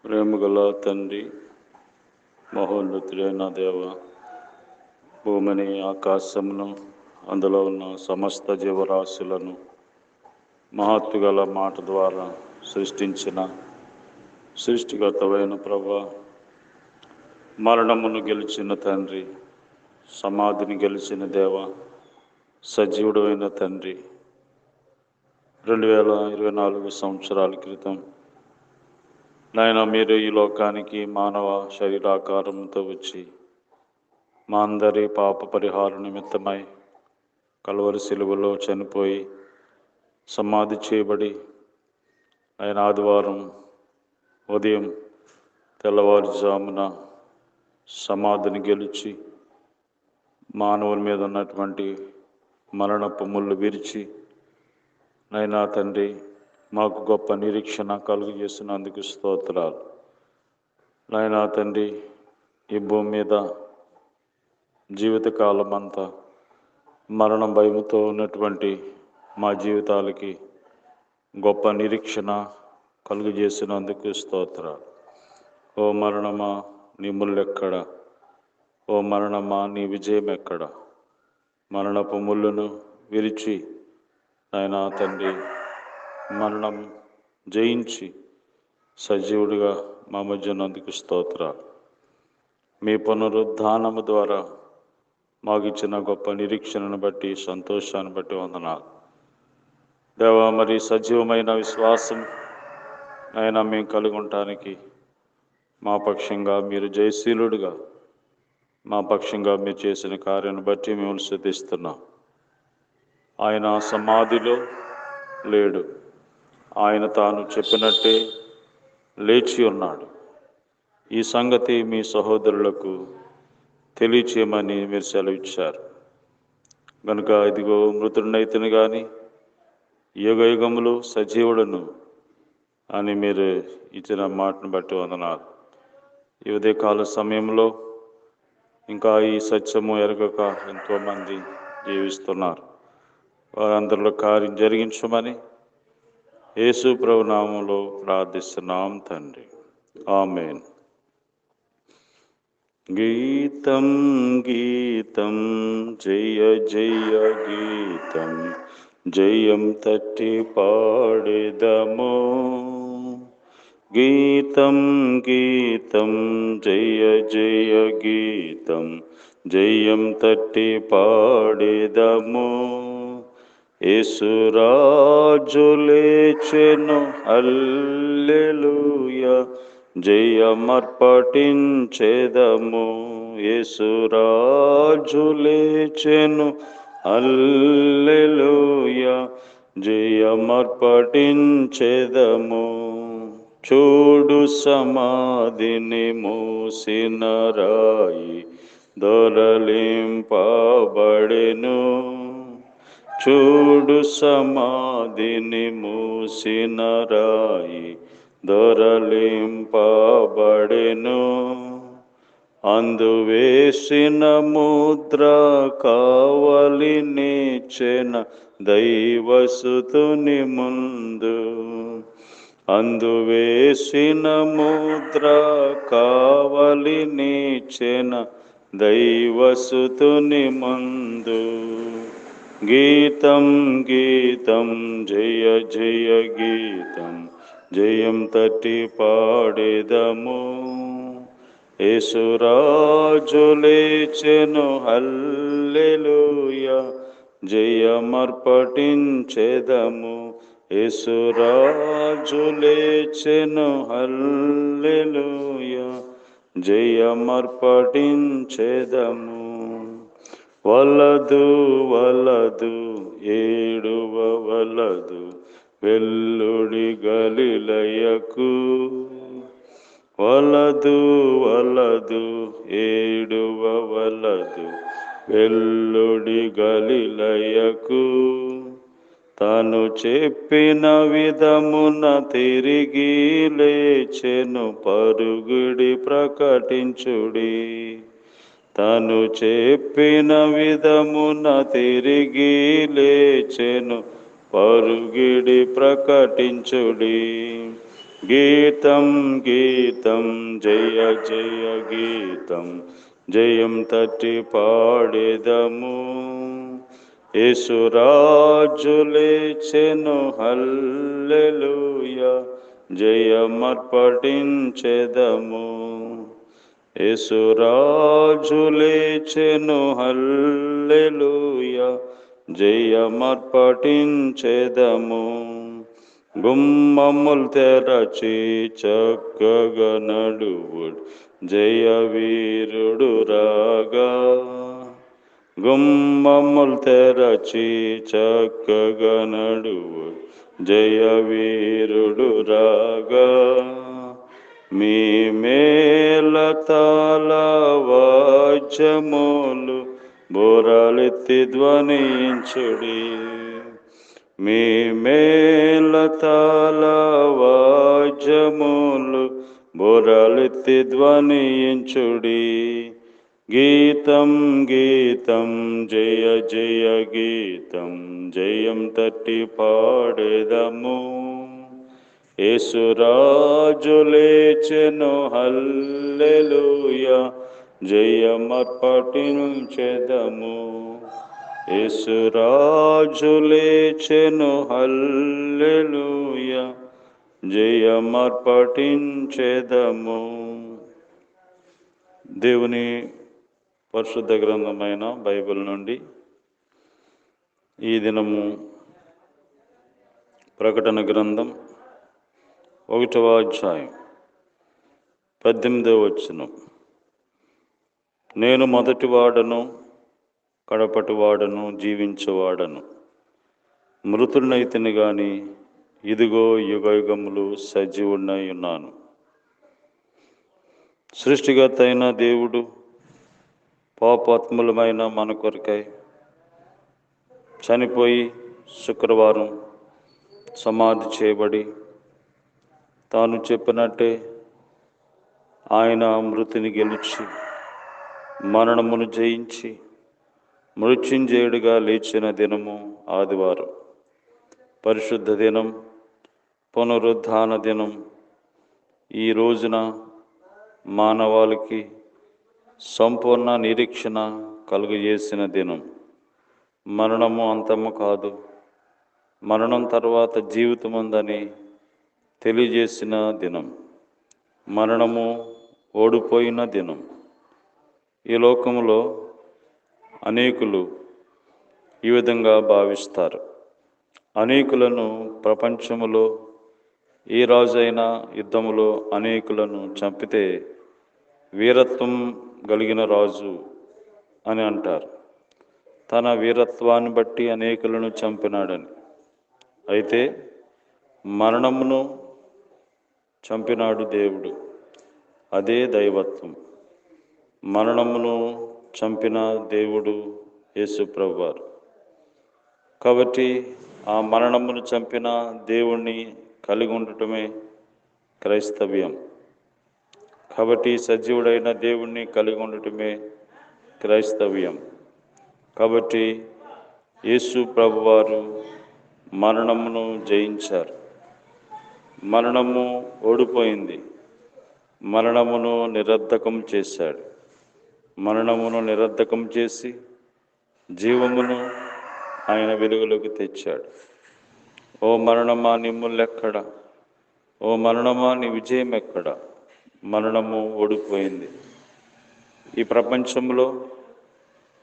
ప్రేమగల తండ్రి, మహోన్నతుడైన దేవ, భూమిని, ఆకాశమును, అందులో ఉన్న సమస్త జీవరాశులను మహత్తుగల మాట ద్వారా సృష్టించిన సృష్టికర్తవైన ప్రభువా, మరణమును గెలిచిన తండ్రి, సమాధిని గెలిచిన దేవ, సజీవుడు అయిన తండ్రి, 2024 సంవత్సరాల క్రితం నాయన మీరు ఈ లోకానికి మానవ శరీరాకారంతో వచ్చి మా అందరి పాప పరిహార నిమిత్తమై కల్వరి శిలువలో చనిపోయి సమాధి చేయబడి ఆయన ఆదివారం ఉదయం తెల్లవారుజామున సమాధిని గెలిచి మానవుని మీద ఉన్నటువంటి మరణపు ముళ్ళు విరిచి నైనా తండ్రి మాకు గొప్ప నిరీక్షణ కలుగు చేసినందుకు స్తోత్రాలు. నాయనా తండ్రి, ఈ భూమి మీద జీవితకాలం అంతా మరణం భయముతో ఉన్నటువంటి మా జీవితాలకి గొప్ప నిరీక్షణ కలుగు చేసినందుకు స్తోత్రాలు. ఓ మరణమా నీ ముళ్ళెక్కడ? ఓ మరణమా నీ విజయం ఎక్కడ? మరణపు ముళ్ళును విరిచి నాయనా తండ్రి మరణం జయించి సజీవుడిగా మా మధ్యనందుకు స్తోత్రాలు. మీ పునరుద్ధానము ద్వారా మాకు ఇచ్చిన గొప్ప నిరీక్షణను బట్టి, సంతోషాన్ని బట్టి వందనాలు దేవా. మరి సజీవమైన విశ్వాసం అయినా మేము కలిగి ఉండటానికి మా పక్షంగా మీరు జయశీలుడుగా, మా పక్షంగా మీరు చేసిన కార్యాన్ని బట్టి మేము స్తుతిస్తున్నాం. ఆయన సమాధిలో లేడు, ఆయన తాను చెప్పినట్టే లేచి ఉన్నాడు. ఈ సంగతి మీ సహోదరులకు తెలియచేయమని మీరు సెలవిచ్చారు కనుక ఇదిగో మృతుడినైతేను కానీ యుగ యుగములు సజీవుడను అని మీరు ఇచ్చిన మాటను బట్టి వందనాలు. ఈ ఉదయకాల సమయంలో ఇంకా ఈ సత్యము ఎరగక ఎంతోమంది జీవిస్తున్నారు. వారందరిలో కార్యం జరిగించమని యేసు ప్రభు నామములో ప్రార్థిస్తున్నాం తండ్రి, ఆమేన్. గీతం గీతం జయ జయ గీతం, జయం తట్టి పాడెదము. గీతం గీతం జయ జయ గీతం, జయం తట్టి పాడెదము. యేసురాజు లేచెను హల్లెలూయా, జయమర్పటించెదము. యేసురాజు లేచెను హల్లెలూయా, జయమర్పటించెదము. చూడు సమాధిని మూసిన రాయి దొరలింపబడెను. చూడు సమాధిని మూసిన రాయి దొరలింపబడెను. అందువేసిన ముద్ర కావలినిచ్చెన దైవసుతుని ముందు. అందువేసిన ముద్ర కావలినిచ్చెన దైవసుతుని ముందు. గీతం గీతం జయ జయ గీతం, జయం తట్టి పాడెదము. యేసురాజు లేచెను హల్లెలూయా, జయమర్పటించెదము. యేసురాజు లేచెను హల్లెలూయా, జయమర్పటించెదము. వలదు వలదు ఏడువ వలదు వెల్లుడి గలిలయకు. వలదు వలదు ఏడువ వలదు వెల్లుడి గలిలయకు. తను చెప్పిన విధమున తిరిగి లేచెను, పరుగుడి ప్రకటించుడి. తను చెప్పిన విధమున తిరిగి లేచెను, పరుగిడి ప్రకటించుడి. గీతం గీతం జయ జయ గీతం జయం తట్టి పాడేదము. యేసురాజు లేచెను హల్లెలూయా, జయమర్పటించెదము. యేసురాజు లేచెను హల్లెలూయా, జయమర్పటించెదము. గుమ్మముల్ తెరచి చక్కగా నడువుడు, జయవీరుడు రాగా. గుమ్మముల్ తెరచి చక్కగా నడువుడు, జయవీరుడు రాగా. మీ మేళతాళ వాద్యములు బోరాలెత్తి ధ్వనించుడి. మీ మేళతాళ వాద్యములు బోరాలెత్తి ధ్వనించుడి. గీతం గీతం జయ జయ గీతం జయం తట్టి పాడేదము. యేసురాజు లేచెను హల్లెలూయా, జయమర్పటించెదము. యేసురాజు లేచెను హల్లెలూయా, జయమర్పటించెదము. దేవుని పరిశుద్ధ గ్రంథమైన బైబిల్ నుండి ఈ దినము ప్రకటన గ్రంథం 1వ అధ్యాయం 18వ వచనం. నేను మొదటివాడను కడపటివాడను జీవించువాడను, మృతుడినైతిని గాని ఇదిగో యుగయుగములు సజీవుడనై ఉన్నాను. సృష్టికర్త అయిన దేవుడు పాపాత్ములమైన మన కొరకై చనిపోయి శుక్రవారం సమాధి చేయబడి తాను చెప్పినట్టే ఆయన మృతిని గెలిచి మరణమును జయించి మృత్యుంజయుడిగా లేచిన దినము ఆదివారం. పరిశుద్ధ దినం, పునరుద్ధాన దినం. ఈ రోజున మానవాళికి సంపూర్ణ నిరీక్షణ కలుగజేసిన దినం. మరణము అంతము కాదు, మరణం తర్వాత జీవితం ఉందని తెలియజేసిన దినం. మరణము ఓడిపోయిన దినం. ఈ లోకంలో అనేకులు ఈ విధంగా భావిస్తారు. అనేకులను ప్రపంచములో ఏ రాజైనా యుద్ధములో అనేకులను చంపితే వీరత్వం కలిగిన రాజు అని అంటారు. తన వీరత్వాన్ని బట్టి అనేకులను చంపినాడని. అయితే మరణమును చంపినాడు దేవుడు. అదే దైవత్వం. మరణమును చంపిన దేవుడు యేసు ప్రభువారు. కాబట్టి ఆ మరణమును చంపిన దేవుణ్ణి కలిగి ఉండటమే క్రైస్తవ్యం. కాబట్టి సజీవుడైన దేవుణ్ణి కలిగి ఉండటమే క్రైస్తవ్యం. కాబట్టి యేసు ప్రభువారు మరణమును జయించారు. మరణము ఓడిపోయింది. మరణమును నిరర్ధకం చేశాడు. మరణమును నిరర్ధకం చేసి జీవమును ఆయన వెలుగులోకి తెచ్చాడు. ఓ మరణమా నీ ముల్లెక్కడ? ఓ మరణమా నీ విజయం ఎక్కడ? మరణము ఓడిపోయింది. ఈ ప్రపంచంలో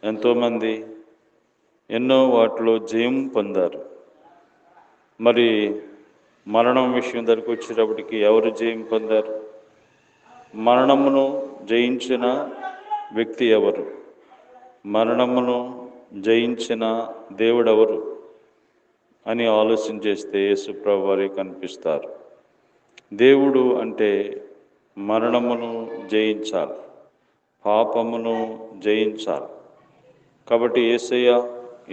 ఎంతోమంది ఎన్నో వాటిలో జయం పొందారు. మరి మరణం విషయం దగ్గరికి వచ్చేటప్పటికి ఎవరు జయం పొందారు? మరణమును జయించిన వ్యక్తి ఎవరు? మరణమును జయించిన దేవుడెవరు అని ఆలోచన చేస్తే యేసు ప్రభువు వారే కనిపిస్తారు. దేవుడు అంటే మరణమును జయించాలి, పాపమును జయించాలి. కాబట్టి యేసయ్య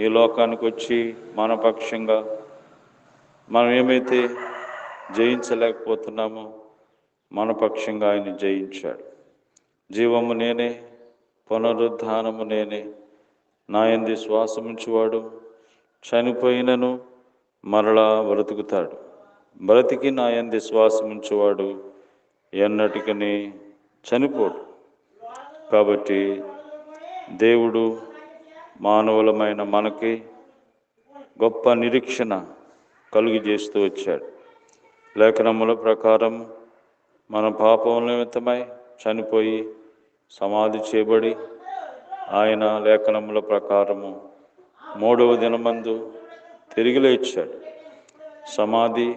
ఈ లోకానికి వచ్చి మన పక్షంగా మనం ఏమైతే జయించలేకపోతున్నామో మన పక్షంగా ఆయన జయించాడు. జీవము నేనే, పునరుద్ధానము నేనే. నా యందు శ్వాసముంచువాడు చనిపోయినను మరలా బ్రతుకుతాడు. బ్రతికి నా యందు విశ్వాసం ఉంచువాడు ఎన్నటికని చనిపోడు. కాబట్టి దేవుడు మానవులమైన మనకి గొప్ప నిరీక్షణ కలుగజేస్తూ వచ్చాడు. లేఖనముల ప్రకారం మన పాపముల నిమిత్తమై చనిపోయి సమాధి చేయబడి ఆయన లేఖనముల ప్రకారము 3వ దినమందు తిరిగి లేచాడు. సమాధి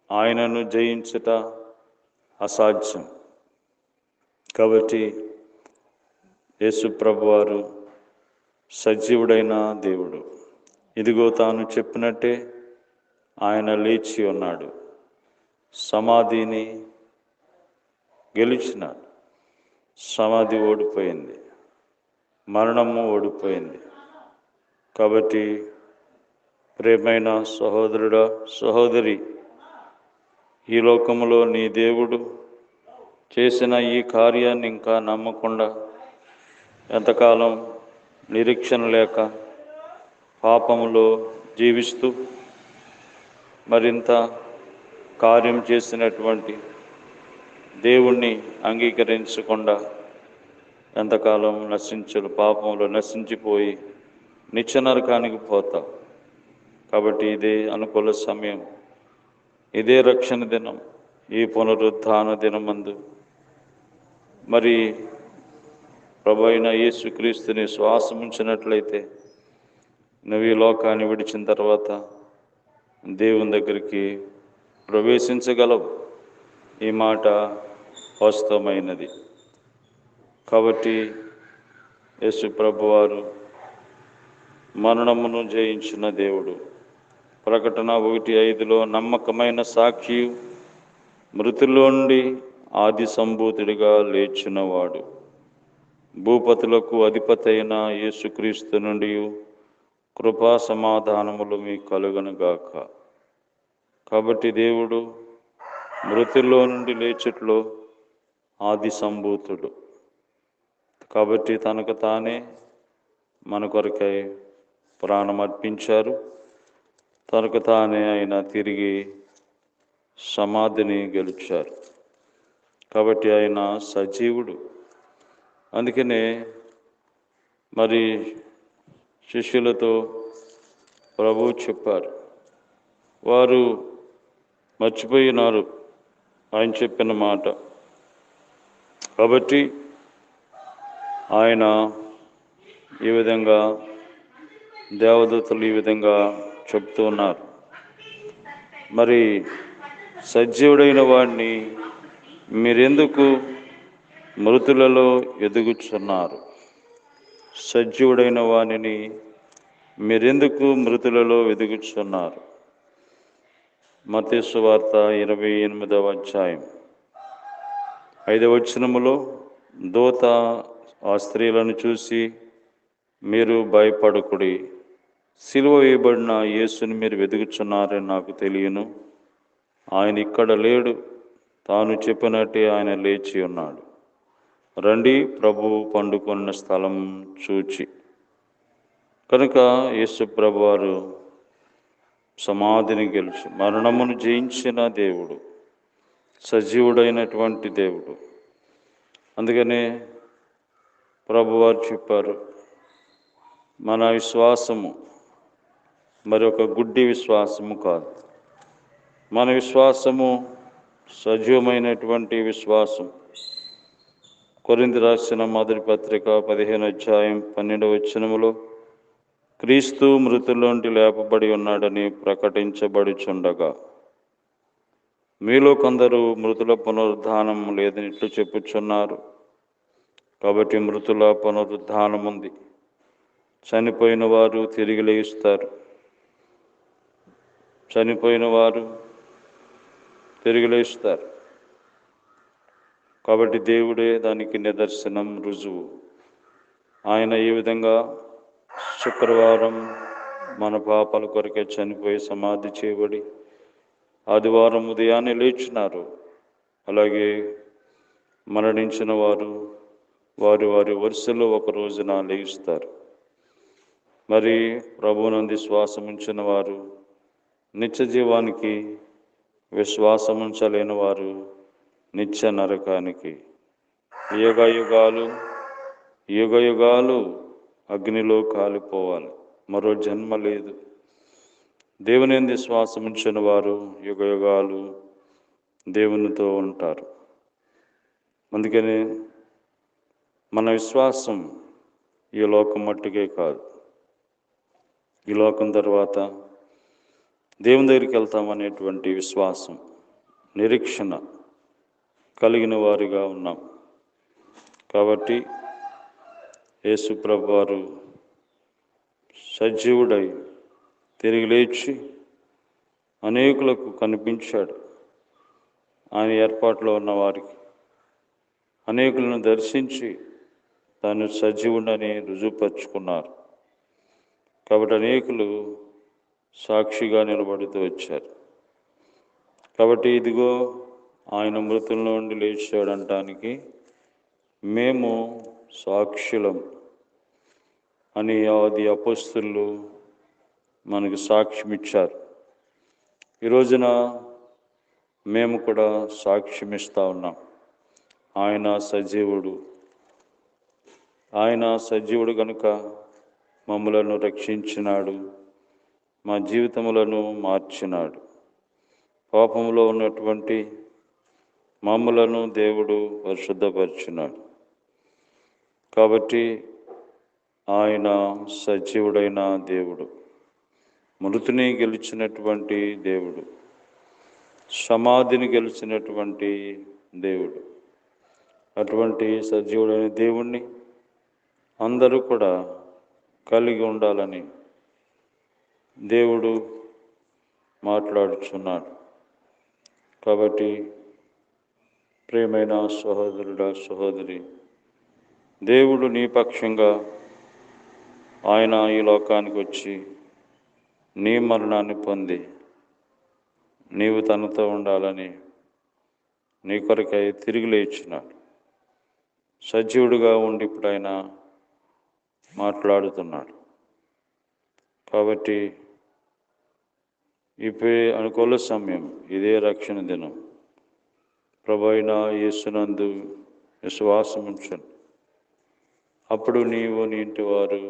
ఆయనను జయించుట అసాధ్యం. కాబట్టి యేసు ప్రభువారు సజీవుడైన దేవుడు. ఇదిగో తాను చెప్పినట్టే ఆయన లేచి ఉన్నాడు. సమాధిని గెలిచినాడు. సమాధి ఓడిపోయింది, మరణము ఓడిపోయింది. కాబట్టి ప్రియమైన సహోదరుడా, సహోదరి, ఈ లోకములో నీ దేవుడు చేసిన ఈ కార్యాన్ని ఇంకా నమ్మకుండా ఎంతకాలం నిరీక్షణ లేక పాపములో జీవిస్తూ మరింత కార్యం చేసినటువంటి దేవుణ్ణి అంగీకరించకుండా ఎంతకాలం పాపంలో నశించిపోయి నిత్య నరకానికి పోతావు. కాబట్టి ఇదే అనుకూల సమయం, ఇదే రక్షణ దినం, ఈ పునరుత్థాన దినమందు మరి ప్రభు అయిన యేసుక్రీస్తుని శ్వాసం ఉంచినట్లయితే నువ్వు ఈ లోకాన్ని విడిచిన తర్వాత దేవుని దగ్గరికి ప్రవేశించగలవు. ఈ మాట వాస్తవమైనది. కాబట్టి యేసు ప్రభువారు మరణమును జయించిన దేవుడు. ప్రకటన 1:5 నమ్మకమైన సాక్షి, మృతుల్లో నుండి ఆది సంభూతుడిగా లేచినవాడు, భూపతులకు అధిపతి అయిన యేసుక్రీస్తు నుండి కృపా సమాధానములు మీకు కలుగనుగాక. కాబట్టి దేవుడు మృతుల్లో నుండి లేచుట్లో ఆది సంభూతుడు. కాబట్టి తనకు తానే మన కొరకై ప్రాణం అర్పించారు. తనకు తానే ఆయన తిరిగి సమాధిని గెలిచారు. కాబట్టి ఆయన సజీవుడు. అందుకనే మరి శిష్యులతో ప్రభువు చెప్పారు, వారు మర్చిపోయినారు ఆయన చెప్పిన మాట. కాబట్టి ఆయన ఈ విధంగా దేవదూతలు ఈ విధంగా చెప్తూ ఉన్నారు, మరి సజీవుడైన వాడిని మీరెందుకు మృతులలో ఎదుగుచున్నారు? సజీవుడైన వానిని మీరెందుకు మృతులలో వెదుగుచున్నారు? మత్తయి సువార్త 28వ అధ్యాయం 5వ వచనములో, దూత ఆ స్త్రీలను చూసి, మీరు భయపడకుడి, సిలువ వేయబడిన యేసుని మీరు వెదుగుచున్నారని నాకు తెలియను. ఆయన ఇక్కడ లేడు, తాను చెప్పినట్టే ఆయన లేచి ఉన్నాడు. రండి, ప్రభువు పండుకొన్న స్థలం చూచి. కనుక యేసు ప్రభువారు సమాధిని గెలిచి మరణమును జయించిన దేవుడు, సజీవుడైనటువంటి దేవుడు. అందుకనే ప్రభువారు చెప్పారు, మన విశ్వాసము మరి ఒక గుడ్డి విశ్వాసము కాదు. మన విశ్వాసము సజీవమైనటువంటి విశ్వాసం. కొరింథీ రాసిన మొదటి పత్రిక 15వ అధ్యాయం 12వ వచనములో, క్రీస్తు మృతుల్లోంటి లేపబడి ఉన్నాడని ప్రకటించబడుచుండగా మీలో కొందరు మృతుల పునరుద్ధానం లేదని ఇట్లు చెప్పుచున్నారు. కాబట్టి మృతుల పునరుద్ధానం ఉంది. చనిపోయిన వారు తిరిగి లేస్తారు. చనిపోయిన వారు తిరిగి లేస్తారు. కాబట్టి దేవుడే దానికి నిదర్శనం, రుజువు. ఆయన ఈ విధంగా శుక్రవారం మన పాపాల కొరకే చనిపోయి సమాధి చేయబడి ఆదివారం ఉదయాన్నే లేచినారు. అలాగే మరణించిన వారు వారి వారి వరుసలో ఒక రోజున లేస్తారు. మరి ప్రభువునందు శ్వాసం ఉంచిన వారు నిత్య జీవానికి విశ్వాసముంచలేని వారు నిత్య నరకానికి, యుగ యుగాలు యుగ యుగాలు అగ్నిలో కాలిపోవాలి. మరో జన్మ లేదు. దేవుని యందు విశ్వాసం ఉంచిన వారు యుగ యుగాలు దేవునితో ఉంటారు. అందుకని మన విశ్వాసం ఈ లోకం మట్టుకే కాదు. ఈ లోకం తర్వాత దేవుని దగ్గరికి వెళ్తామనేటువంటి విశ్వాసం, నిరీక్షణ కలిగిన వారిగా ఉన్నాం. కాబట్టి యేసు ప్రభువు వారు సజీవుడై తిరిగి లేచి అనేకులకు కనిపించాడు. ఆయన ఏర్పాటులో ఉన్న వారికి అనేకులను దర్శించి తాను సజీవుడని రుజువుపరుచుకున్నారు. కాబట్టి అనేకులు సాక్షిగా నిలబడుతూ వచ్చారు. కాబట్టి ఇదిగో ఆయన మృతుల నుండి లేచాడంటానికి మేము సాక్షులం అని ఆది అపోస్తలులు మనకు సాక్ష్యం ఇచ్చారు. ఈ రోజున మేము కూడా సాక్ష్యం ఇస్తూ ఉన్నాం. ఆయన సజీవుడు కనుక మమ్ములను రక్షించినాడు, మా జీవితములను మార్చినాడు. పాపములో ఉన్నటువంటి మమ్ములను దేవుడు పరిశుద్ధపరిచినాడు. కాబట్టి ఆయన సజీవుడైన దేవుడు, మృతిని గెలిచినటువంటి దేవుడు, సమాధిని గెలిచినటువంటి దేవుడు. అటువంటి సజీవుడైన దేవుణ్ణి అందరూ కూడా కలిగి ఉండాలని దేవుడు మాట్లాడుచున్నాడు. కాబట్టి ప్రియమైన సహోదరుడా, సహోదరి, దేవుడు నీ పక్షంగా ఆయన ఈ లోకానికి వచ్చి నీ మరణాన్ని పొంది నీవు తనతో ఉండాలని నీ కొరకై తిరిగి లేచినాడు. సజీవుడిగా ఉండి ఇప్పుడు ఆయన మాట్లాడుతున్నాడు. కాబట్టి ఇప్పుడే అనుకూల సమయం, ఇదే రక్షణ దినం. ప్రభు అయిన యేసునందు విశ్వాసం ఉంచండి. అప్పుడు నీవు నీ ఇంటి వారు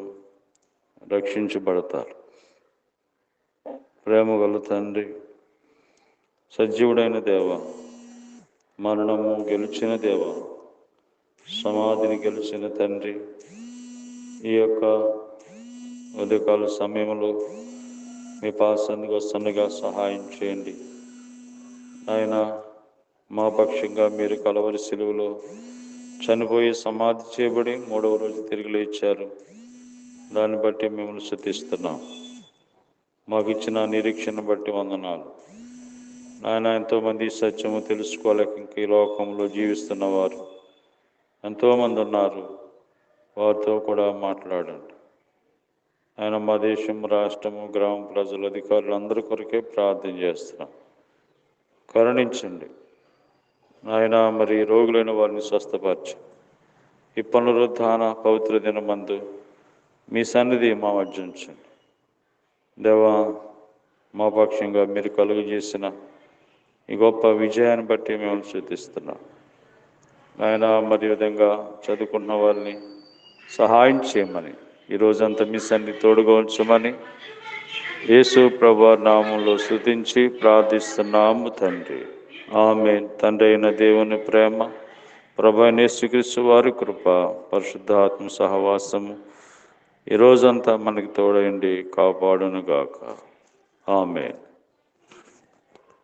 రక్షించబడతారు. ప్రేమ గల తండ్రి, సజీవుడైన దేవ, మరణము గెలిచిన దేవ, సమాధిని గెలిచిన తండ్రి, ఈ యొక్క ఉదయకాల సమయంలో మీ పాసానికి వస్తుండగా సహాయం చేయండి. ఆయన మా పక్షంగా మీరు కలవరి సిలువలో చనిపోయి సమాధి చేయబడి 3వ రోజు తిరిగి లేచారు. దాన్ని బట్టి మిమ్మల్ని స్తుతిస్తున్నాం. మాకు ఇచ్చిన నిరీక్షణ బట్టి వందనాలు. ఆయన ఎంతోమంది సత్యము తెలుసుకోలేక ఇంక ఈ లోకంలో జీవిస్తున్నవారు ఎంతోమంది ఉన్నారు. వారితో కూడా మాట్లాడండి. ఆయన మా దేశం, రాష్ట్రము, గ్రామ ప్రజలు, అధికారులు అందరి కొరకే ప్రార్థన చేస్తున్నాం. కరుణించండి ఆయన. మరి రోగులైన వారిని స్వస్థపరచు. ఈ పునరుద్ధాన పవిత్ర దినమందు మీ సన్నిధి మా మధ్య ఉంచండి. దేవా, మా పక్షంగా మీరు కలుగు చేసిన ఈ గొప్ప విజయాన్ని బట్టి మేము స్తుతిస్తున్నాం. ఆయన మరి విధంగా చదువుకున్న వాళ్ళని సహాయం చేయమని, ఈరోజంతా మీ సన్నిధి తోడుగా ఉంచమని యేసు ప్రభువారి నామంలో స్తుతించి ప్రార్థిస్తున్నాము తండ్రి. ఆమేన్. తండ్రి అయిన దేవుని ప్రేమ, ప్రభు అయిన యేసుక్రీస్తు వారి కృప, పరిశుద్ధాత్మ సహవాసము ఈరోజంతా మనకి తోడైండి కాపాడునుగాక. ఆమేన్.